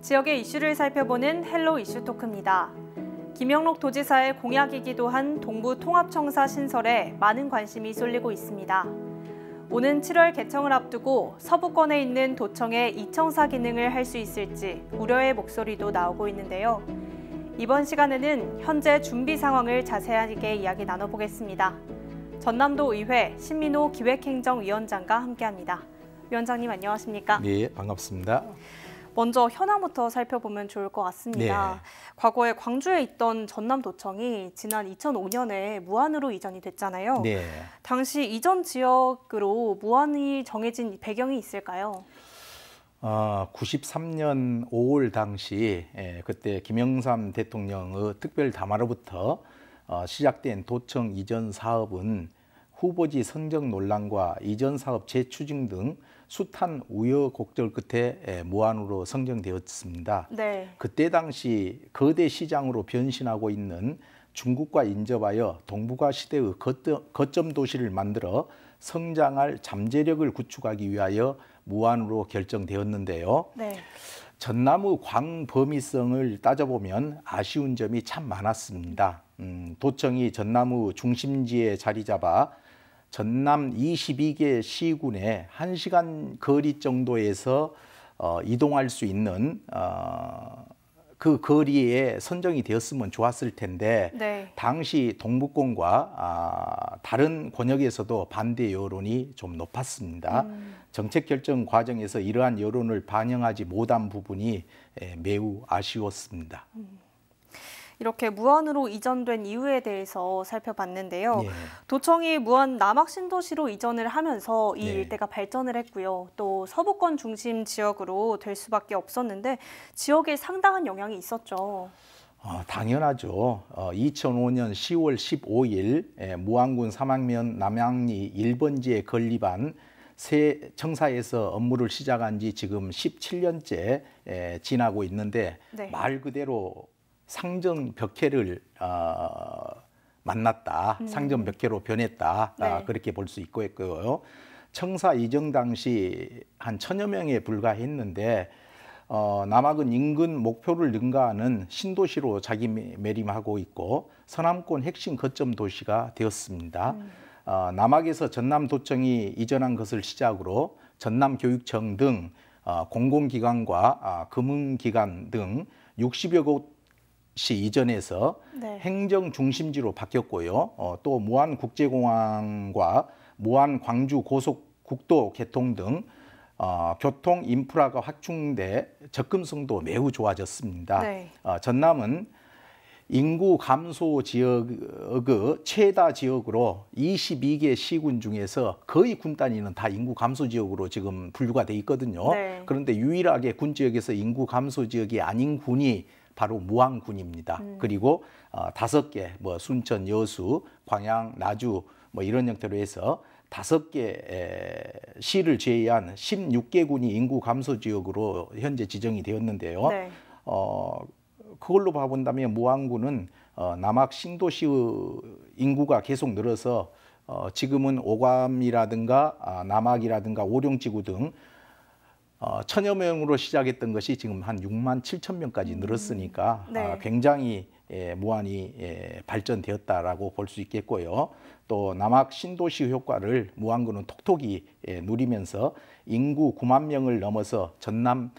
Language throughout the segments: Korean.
지역의 이슈를 살펴보는 헬로 이슈 토크입니다. 김영록 도지사의 공약이기도 한 동부통합청사 신설에 많은 관심이 쏠리고 있습니다. 오는 7월 개청을 앞두고 서부권에 있는 도청의 이청사 기능을 할 수 있을지 우려의 목소리도 나오고 있는데요. 이번 시간에는 현재 준비 상황을 자세하게 이야기 나눠보겠습니다. 전남도 의회 신민호 기획행정위원장과 함께합니다. 위원장님 안녕하십니까? 네, 반갑습니다. 먼저 현황부터 살펴보면 좋을 것 같습니다. 네. 과거에 광주에 있던 전남도청이 지난 2005년에 무안으로 이전이 됐잖아요. 네. 당시 이전 지역으로 무안이 정해진 배경이 있을까요? 93년 5월 당시 그때 김영삼 대통령의 특별 담화로부터 시작된 도청 이전 사업은 후보지 선정 논란과 이전 사업 재추진 등 숱한 우여곡절 끝에 무안으로 선정되었습니다. 네. 그때 당시 거대 시장으로 변신하고 있는 중국과 인접하여 동북아 시대의 거점 도시를 만들어 성장할 잠재력을 구축하기 위하여 무안으로 결정되었는데요. 네. 전남의 광범위성을 따져보면 아쉬운 점이 참 많았습니다. 도청이 전남의 중심지에 자리 잡아 전남 22개 시군에 1시간 거리 정도에서 이동할 수 있는 그 거리에 선정이 되었으면 좋았을 텐데 네. 당시 동북권과 다른 권역에서도 반대 여론이 좀 높았습니다. 정책 결정 과정에서 이러한 여론을 반영하지 못한 부분이 매우 아쉬웠습니다. 이렇게 무안으로 이전된 이유에 대해서 살펴봤는데요. 예. 도청이 무안 남학 신도시로 이전을 하면서 이 네. 일대가 발전을 했고요. 또 서부권 중심 지역으로 될 수밖에 없었는데 지역에 상당한 영향이 있었죠. 당연하죠. 2005년 10월 15일 무안군 삼학면 남양리 1번지에 건립한 새 청사에서 업무를 시작한 지 지금 17년째 지나고 있는데 네. 말 그대로 상정벽해를 만났다. 상정벽해로 변했다. 네. 그렇게 볼 수 있고요. 청사 이전 당시 한 1000여 명에 불과했는데 남학은 인근 목표를 능가하는 신도시로 자기매림하고 있고 서남권 핵심 거점 도시가 되었습니다. 남학에서 전남도청이 이전한 것을 시작으로 전남교육청 등 공공기관과 금융기관 등 60여 곳 이전해서 네. 행정 중심지로 바뀌었고요. 또 무안국제공항과 무안-광주 고속국도 개통 등 교통 인프라가 확충돼 접근성도 매우 좋아졌습니다. 네. 전남은 인구 감소 지역의 최다 지역으로 22개 시군 중에서 거의 군 단위는 다 인구 감소 지역으로 지금 분류가 돼 있거든요. 네. 그런데 유일하게 군 지역에서 인구 감소 지역이 아닌 군이 바로 무안군입니다. 그리고 5개, 순천, 여수, 광양, 나주 이런 형태로 해서 5개 시를 제외한 16개 군이 인구 감소 지역으로 현재 지정이 되었는데요. 네. 그걸로 봐본다면 무안군은 남학 신도시의 인구가 계속 늘어서 지금은 오감이라든가 남학이라든가 오룡지구 등 1000여 명으로 시작했던 것이 지금 한 6만 7천 명까지 늘었으니까 네. 굉장히 무안이 발전되었다라고 볼 수 있겠고요. 또 남학 신도시 효과를 무안군은 톡톡히 누리면서 인구 9만 명을 넘어서 전남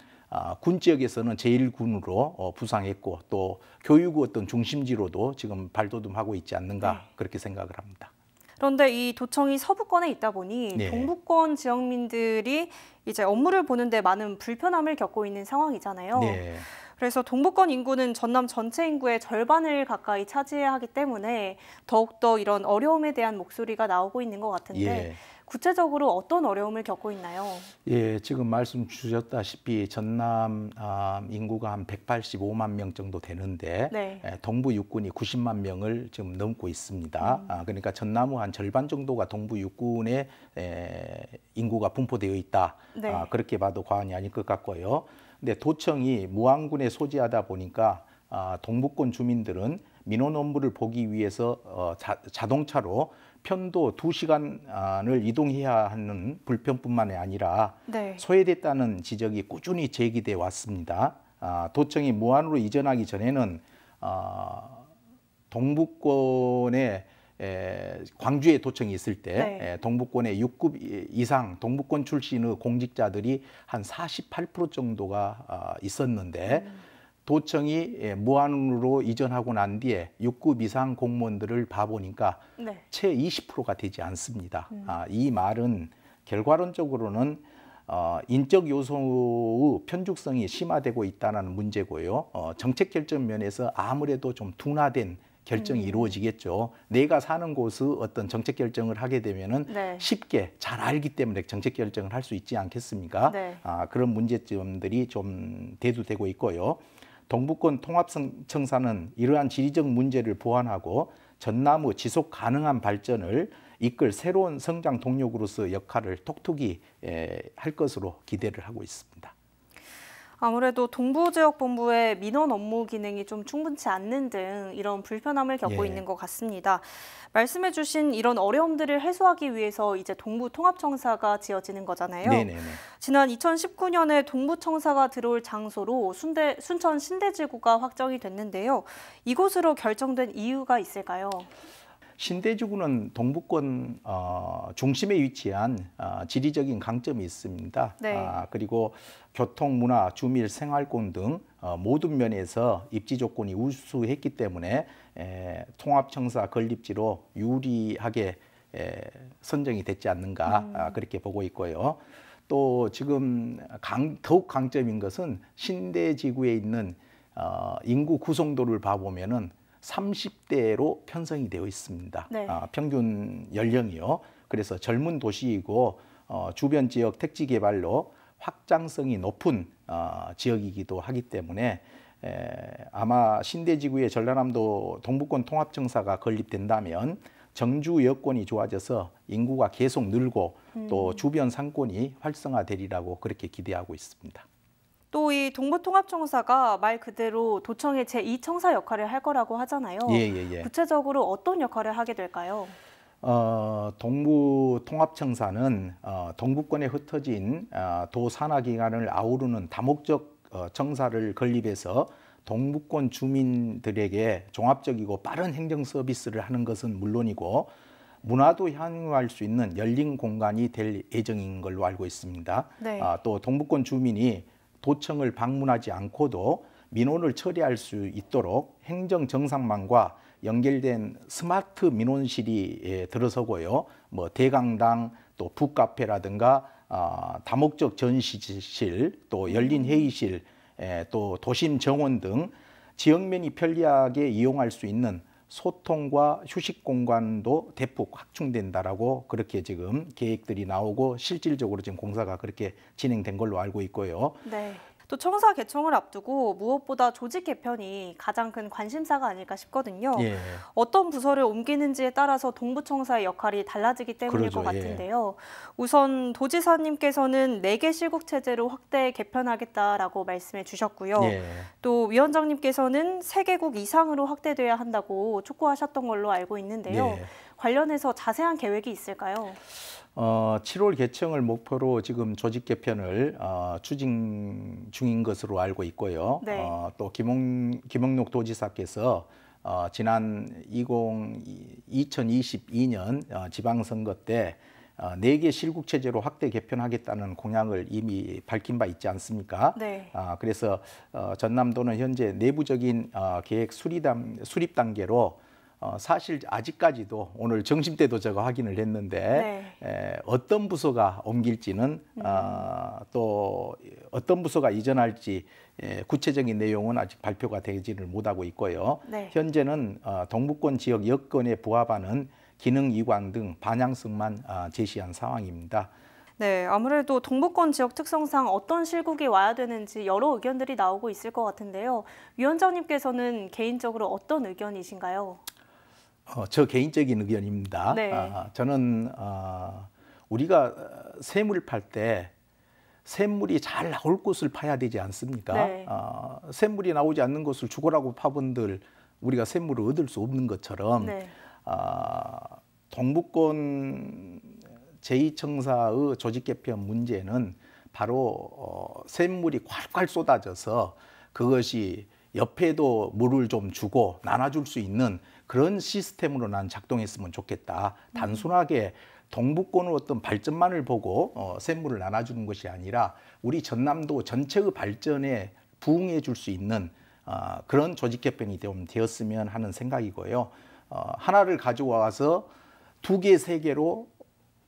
군 지역에서는 제1군으로 부상했고 또 교육의 어떤 중심지로도 지금 발돋움하고 있지 않는가 네. 그렇게 생각을 합니다. 그런데 이 도청이 서부권에 있다 보니 네. 동부권 지역민들이 이제 업무를 보는데 많은 불편함을 겪고 있는 상황이잖아요. 네. 그래서 동부권 인구는 전남 전체 인구의 절반을 가까이 차지해야 하기 때문에 더욱더 이런 어려움에 대한 목소리가 나오고 있는 것 같은데 예. 구체적으로 어떤 어려움을 겪고 있나요? 예, 지금 말씀 주셨다시피 전남 인구가 한 185만 명 정도 되는데 네. 동부 육군이 90만 명을 지금 넘고 있습니다. 그러니까 전남의 한 절반 정도가 동부 육군에 인구가 분포되어 있다. 네. 그렇게 봐도 과언이 아닐 것 같고요. 근데 도청이 무안군에 소재하다 보니까 동부권 주민들은 민원 업무를 보기 위해서 자동차로 편도 2시간을 이동해야 하는 불편뿐만이 아니라 네. 소외됐다는 지적이 꾸준히 제기돼 왔습니다. 도청이 무안으로 이전하기 전에는 동북권에 광주에 도청이 있을 때 동북권의 6급 이상 동북권 출신의 공직자들이 한 48% 정도가 있었는데 도청이 무안으로 이전하고 난 뒤에 6급 이상 공무원들을 봐보니까 채 20%가 되지 않습니다. 이 말은 결과론적으로는 인적 요소의 편중성이 심화되고 있다는 문제고요. 정책 결정 면에서 아무래도 좀 둔화된 결정이 이루어지겠죠. 내가 사는 곳의 어떤 정책 결정을 하게 되면은 쉽게 잘 알기 때문에 정책 결정을 할 수 있지 않겠습니까? 그런 문제점들이 좀 대두되고 있고요. 동북권 통합청사는 이러한 지리적 문제를 보완하고 전남의 지속 가능한 발전을 이끌 새로운 성장 동력으로서 역할을 톡톡히 할 것으로 기대를 하고 있습니다. 아무래도 동부지역본부의 민원 업무 기능이 좀 충분치 않는 등 이런 불편함을 겪고 있는 것 같습니다. 말씀해 주신 이런 어려움들을 해소하기 위해서 이제 동부통합청사가 지어지는 거잖아요. 지난 2019년에 동부청사가 들어올 장소로 순천 신대지구가 확정이 됐는데요. 이곳으로 결정된 이유가 있을까요? 신대지구는 동북권 중심에 위치한 지리적인 강점이 있습니다. 그리고 교통, 문화, 주밀, 생활권 등 모든 면에서 입지 조건이 우수했기 때문에 통합청사 건립지로 유리하게 선정이 됐지 않는가 그렇게 보고 있고요. 또 지금 더욱 강점인 것은 신대지구에 있는 인구 구성도를 봐보면은 30대로 편성이 되어 있습니다. 평균 연령이요. 그래서 젊은 도시이고 주변 지역 택지 개발로 확장성이 높은 지역이기도 하기 때문에 아마 신대지구의 전라남도 동북권 통합청사가 건립된다면 정주 여건이 좋아져서 인구가 계속 늘고 또 주변 상권이 활성화되리라고 그렇게 기대하고 있습니다. 또 이 동부통합청사가 말 그대로 도청의 제2청사 역할을 할 거라고 하잖아요. 구체적으로 어떤 역할을 하게 될까요? 동부통합청사는 동북권에 흩어진 도산하기관을 아우르는 다목적 청사를 건립해서 동북권 주민들에게 종합적이고 빠른 행정 서비스를 하는 것은 물론이고 문화도 향유할 수 있는 열린 공간이 될 예정인 걸로 알고 있습니다. 또 동북권 주민이 도청을 방문하지 않고도 민원을 처리할 수 있도록 행정 정상망과 연결된 스마트 민원실이 들어서고요. 뭐 대강당, 또 북카페라든가 다목적 전시실, 또 열린 회의실, 또 도심 정원 등 지역면이 편리하게 이용할 수 있는 소통과 휴식 공간도 대폭 확충된다라고 그렇게 지금 계획들이 나오고 실질적으로 지금 공사가 그렇게 진행된 걸로 알고 있고요. 또 청사 개청을 앞두고 무엇보다 조직 개편이 가장 큰 관심사가 아닐까 싶거든요. 어떤 부서를 옮기는지에 따라서 동부청사의 역할이 달라지기 때문일 것 같은데요. 우선 도지사님께서는 4개 실국 체제로 확대 개편하겠다라고 말씀해 주셨고요. 또 위원장님께서는 3개국 이상으로 확대돼야 한다고 촉구하셨던 걸로 알고 있는데요. 관련해서 자세한 계획이 있을까요? 7월 개청을 목표로 지금 조직 개편을 추진 중인 것으로 알고 있고요. 또 김홍록 도지사께서 지난 2022년 지방선거 때 4개 실국체제로 확대 개편하겠다는 공약을 이미 밝힌 바 있지 않습니까? 그래서 전남도는 현재 내부적인 계획 수립 단계로 사실 아직까지도 오늘 점심 때도 제가 확인을 했는데 어떤 부서가 옮길지는 또 어떤 부서가 이전할지 구체적인 내용은 아직 발표가 되지를 못하고 있고요. 현재는 동북권 지역 여건에 부합하는 기능 이관 등 방향성만 제시한 상황입니다. 아무래도 동북권 지역 특성상 어떤 실국이 와야 되는지 여러 의견들이 나오고 있을 것 같은데요. 위원장님께서는 개인적으로 어떤 의견이신가요? 저 개인적인 의견입니다. 저는 우리가 샘을 팔 때 샘물이 잘 나올 곳을 파야 되지 않습니까? 샘물이 나오지 않는 곳을 죽으라고 파본들 우리가 샘물을 얻을 수 없는 것처럼 동북권 제2청사의 조직 개편 문제는 바로 샘물이 콸콸 쏟아져서 그것이 옆에도 물을 좀 주고 나눠줄 수 있는 그런 시스템으로 난 작동했으면 좋겠다. 단순하게 동북권의 어떤 발전만을 보고 샘물을 나눠주는 것이 아니라 우리 전남도 전체의 발전에 부응해 줄 수 있는 그런 조직 개편이 좀 되었으면 하는 생각이고요. 하나를 가져와서 2개, 3개로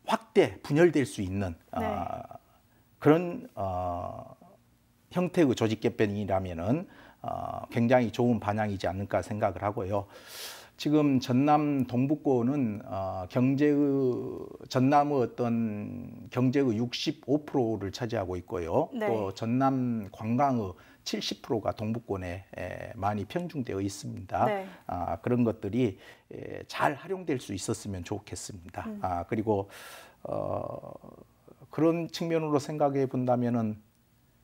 확대, 분열될 수 있는 그런 형태의 조직 개편이라면은 굉장히 좋은 방향이지 않을까 생각을 하고요. 지금 전남 동북권은 전남의 어떤 경제의 65%를 차지하고 있고요. 네. 또 전남 관광의 70%가 동북권에 많이 편중되어 있습니다. 네. 그런 것들이 잘 활용될 수 있었으면 좋겠습니다. 그리고 그런 측면으로 생각해 본다면은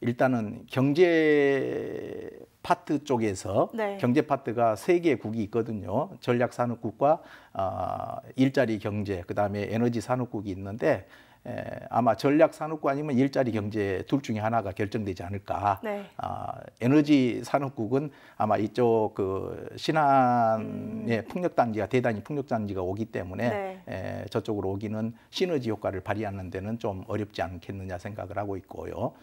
일단은 경제 파트 쪽에서 경제 파트가 3개 국이 있거든요. 전략산업국과 일자리 경제, 그다음에 에너지 산업국이 있는데 아마 전략산업국 아니면 일자리 경제 둘 중에 하나가 결정되지 않을까. 에너지 산업국은 아마 이쪽 그 신안의 풍력단지가 대단히 풍력단지가 오기 때문에 저쪽으로 오기는 시너지 효과를 발휘하는 데는 좀 어렵지 않겠느냐 생각을 하고 있고요.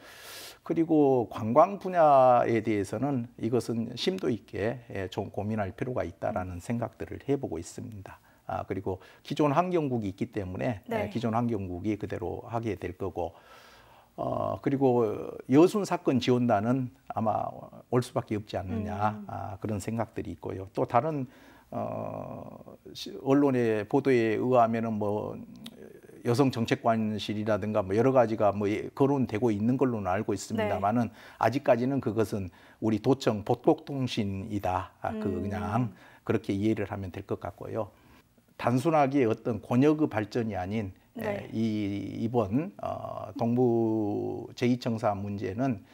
그리고 관광 분야에 대해서는 이것은 심도 있게 좀 고민할 필요가 있다라는 생각들을 해보고 있습니다. 그리고 기존 환경국이 있기 때문에 기존 환경국이 그대로 하게 될 거고, 그리고 여순 사건 지원단은 아마 올 수밖에 없지 않느냐 그런 생각들이 있고요. 또 다른 언론의 보도에 의하면은 뭐 여성정책관실이라든가 뭐 여러 가지가 뭐 거론되고 있는 걸로는 알고 있습니다만은 아직까지는 그것은 우리 도청 보톡통신이다. 그냥 그렇게 이해를 하면 될 것 같고요. 단순하게 어떤 권역의 발전이 아닌 이번 동부 제2청사 문제는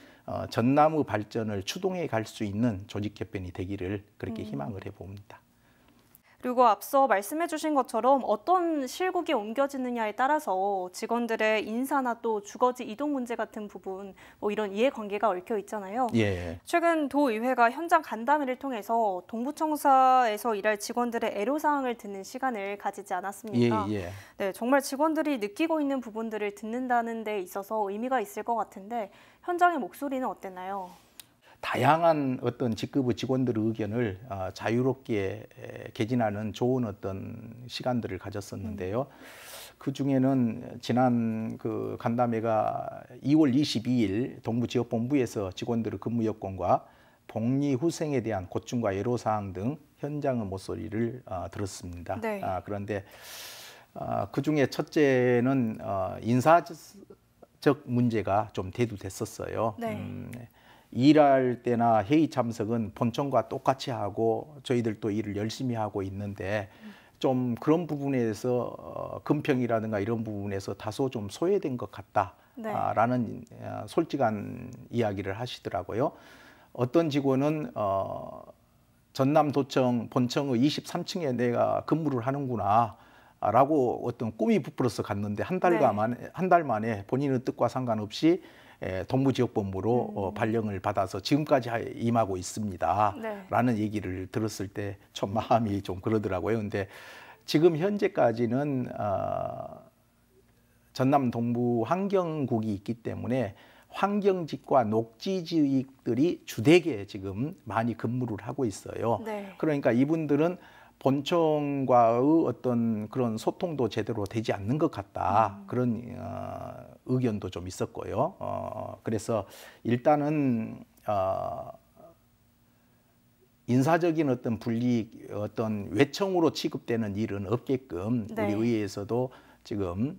전남의 발전을 추동해 갈 수 있는 조직 개편이 되기를 그렇게 희망을 해봅니다. 그리고 앞서 말씀해 주신 것처럼 어떤 실국이 옮겨지느냐에 따라서 직원들의 인사나 또 주거지 이동 문제 같은 부분 뭐 이런 이해관계가 얽혀 있잖아요. 최근 도의회가 현장 간담회를 통해서 동부청사에서 일할 직원들의 애로사항을 듣는 시간을 가지지 않았습니까? 네, 정말 직원들이 느끼고 있는 부분들을 듣는다는 데 있어서 의미가 있을 것 같은데 현장의 목소리는 어땠나요? 다양한 어떤 직급의 직원들의 의견을 자유롭게 개진하는 좋은 어떤 시간들을 가졌었는데요. 그 중에는 지난 그 간담회가 2월 22일 동부지역본부에서 직원들의 근무 여건과 복리 후생에 대한 고충과 애로사항 등 현장의 목소리를 들었습니다. 그런데 그 중에 첫째는 인사적 문제가 좀 대두됐었어요. 일할 때나 회의 참석은 본청과 똑같이 하고 저희들도 일을 열심히 하고 있는데 좀 그런 부분에서 금평이라든가 이런 부분에서 다소 좀 소외된 것 같다라는 솔직한 이야기를 하시더라고요. 어떤 직원은 전남도청 본청의 23층에 내가 근무를 하는구나 라고 어떤 꿈이 부풀어서 갔는데 한 달 만에 본인의 뜻과 상관없이 동부지역본부로 발령을 받아서 지금까지 임하고 있습니다. 라는 얘기를 들었을 때 좀 마음이 좀 그러더라고요. 근데 지금 현재까지는 전남 동부 환경국이 있기 때문에 환경직과 녹지직들이 주되게 지금 많이 근무를 하고 있어요. 그러니까 이분들은 본청과의 어떤 그런 소통도 제대로 되지 않는 것 같다. 그런 의견도 좀 있었고요. 그래서 일단은 인사적인 어떤 불이익, 어떤 외청으로 취급되는 일은 없게끔 우리 의회에서도 지금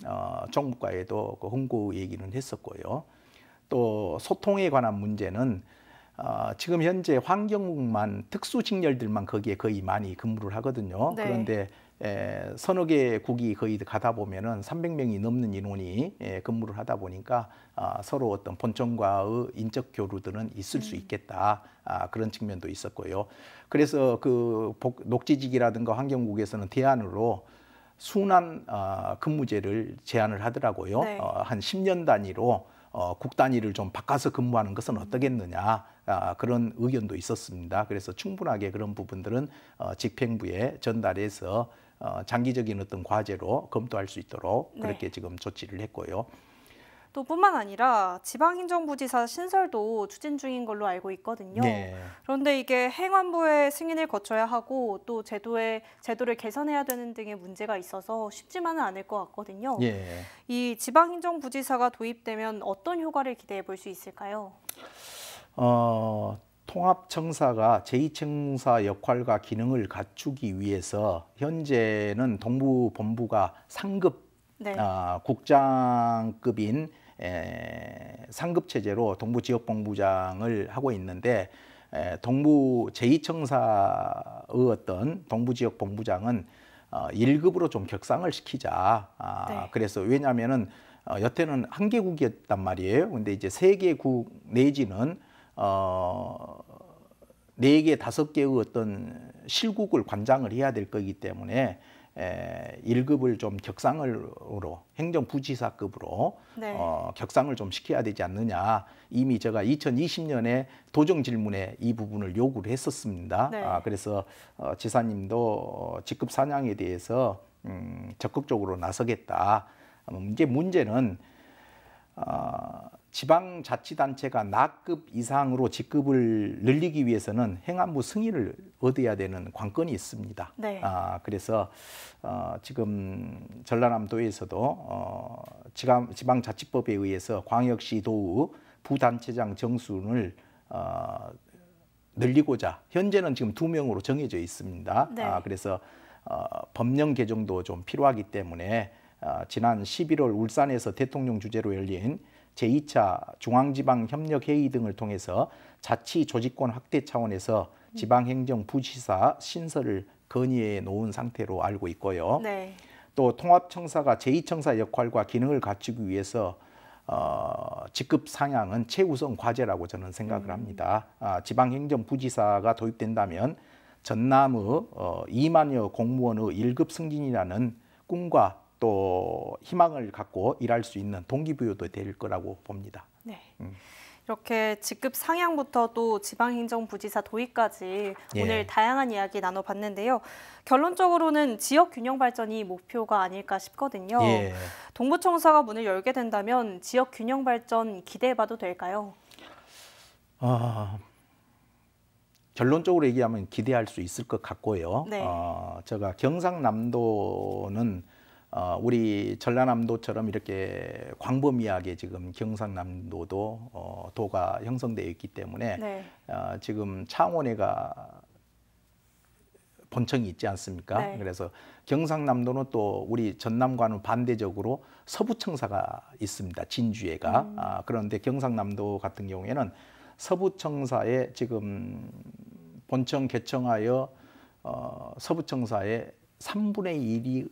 정부과에도 그 홍보 얘기는 했었고요. 또 소통에 관한 문제는 지금 현재 환경국만 특수직렬들만 거기에 거의 많이 근무를 하거든요. 그런데 서너 개 국이 거의 가다 보면은 300명이 넘는 인원이 근무를 하다 보니까 서로 어떤 본청과의 인적 교류들은 있을 수 있겠다. 그런 측면도 있었고요. 그래서 그 녹지직이라든가 환경국에서는 대안으로 순환 근무제를 제안을 하더라고요. 한 10년 단위로 국 단위를 좀 바꿔서 근무하는 것은 어떻겠느냐 그런 의견도 있었습니다. 그래서 충분하게 그런 부분들은 집행부에 전달해서 장기적인 어떤 과제로 검토할 수 있도록 그렇게 지금 조치를 했고요. 또 뿐만 아니라 지방행정부지사 신설도 추진 중인 걸로 알고 있거든요. 네. 그런데 이게 행안부의 승인을 거쳐야 하고 또 제도를 개선해야 되는 등의 문제가 있어서 쉽지만은 않을 것 같거든요. 예. 이 지방행정부지사가 도입되면 어떤 효과를 기대해 볼 수 있을까요? 통합청사가 제2청사 역할과 기능을 갖추기 위해서 현재는 동부본부가 상급 국장급인 상급 체제로 동부지역본부장을 하고 있는데 동부 제2청사의 어떤 동부지역본부장은 1급으로 좀 격상을 시키자. 그래서 왜냐하면은 여태는 한 개국이었단 말이에요. 근데 이제 3개국 내지는 4개, 5개의 어떤 실국을 관장을 해야 될 거기 때문에 1급을 좀 격상으로 행정부지사급으로 격상을 좀 시켜야 되지 않느냐. 이미 제가 2020년에 도정 질문에 이 부분을 요구를 했었습니다. 그래서 지사님도 직급 상향에 대해서 적극적으로 나서겠다. 이제 문제는 지방자치단체가 나급 이상으로 직급을 늘리기 위해서는 행안부 승인을 얻어야 되는 관건이 있습니다. 그래서 지금 전라남도에서도 지방자치법에 의해서 광역시도의 부단체장 정수를 늘리고자 현재는 지금 2명으로 정해져 있습니다. 그래서 법령 개정도 좀 필요하기 때문에 지난 11월 울산에서 대통령 주재로 열린 제2차 중앙지방협력회의 등을 통해서 자치 조직권 확대 차원에서 지방행정부지사 신설을 건의해 놓은 상태로 알고 있고요. 또 통합청사가 제2청사 역할과 기능을 갖추기 위해서 직급 상향은 최우선 과제라고 저는 생각을 합니다. 지방행정부지사가 도입된다면 전남의 2만여 공무원의 1급 승진이라는 꿈과 또 희망을 갖고 일할 수 있는 동기부여도 될 거라고 봅니다. 이렇게 직급 상향부터 또 지방행정부지사 도입까지 오늘 다양한 이야기 나눠봤는데요. 결론적으로는 지역 균형 발전이 목표가 아닐까 싶거든요. 동부청사가 문을 열게 된다면 지역 균형 발전 기대해봐도 될까요? 결론적으로 얘기하면 기대할 수 있을 것 같고요. 제가 경상남도는 우리 전라남도처럼 이렇게 광범위하게 지금 경상남도도 도가 형성되어 있기 때문에 지금 창원에가 본청이 있지 않습니까? 그래서 경상남도는 또 우리 전남과는 반대적으로 서부청사가 있습니다. 진주에가. 그런데 경상남도 같은 경우에는 서부청사에 지금 본청 개청하여 서부청사의 3분의 1이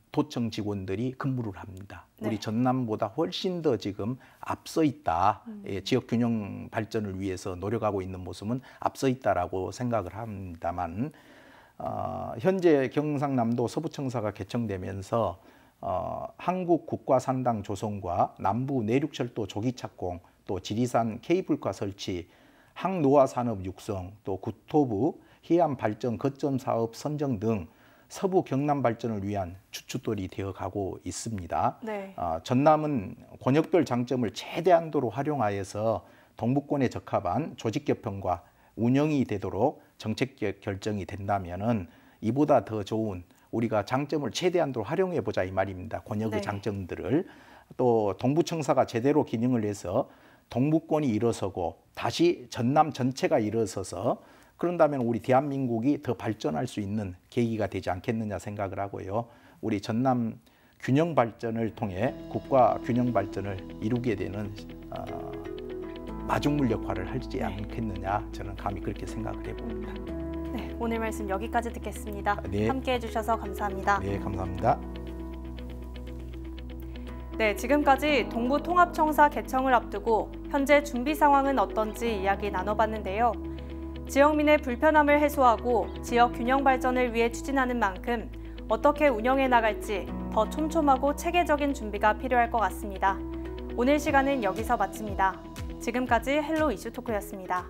도청 직원들이 근무를 합니다. 우리 전남보다 훨씬 더 지금 앞서 있다. 지역 균형 발전을 위해서 노력하고 있는 모습은 앞서 있다라고 생각을 합니다만 현재 경상남도 서부청사가 개청되면서 한국 국가산당 조성과 남부 내륙철도 조기 착공, 또 지리산 케이블카 설치, 항노화 산업 육성, 또 구토부 해안 발전 거점 사업 선정 등 서부 경남 발전을 위한 주춧돌이 되어가고 있습니다. 전남은 권역별 장점을 최대한도로 활용하여서 동부권에 적합한 조직 개편과 운영이 되도록 정책 결정이 된다면은 이보다 더 좋은 우리가 장점을 최대한도로 활용해 보자 이 말입니다. 권역의 장점들을 또 동부청사가 제대로 기능을 해서 동부권이 일어서고 다시 전남 전체가 일어서서 그런다면 우리 대한민국이 더 발전할 수 있는 계기가 되지 않겠느냐 생각을 하고요. 우리 전남 균형 발전을 통해 국가 균형 발전을 이루게 되는 마중물 역할을 하지 않겠느냐 저는 감히 그렇게 생각을 해봅니다. 오늘 말씀 여기까지 듣겠습니다. 함께해 주셔서 감사합니다. 감사합니다. 지금까지 동부통합청사 개청을 앞두고 현재 준비 상황은 어떤지 이야기 나눠봤는데요. 지역민의 불편함을 해소하고 지역 균형 발전을 위해 추진하는 만큼 어떻게 운영해 나갈지 더 촘촘하고 체계적인 준비가 필요할 것 같습니다. 오늘 시간은 여기서 마칩니다. 지금까지 헬로 이슈 토크였습니다.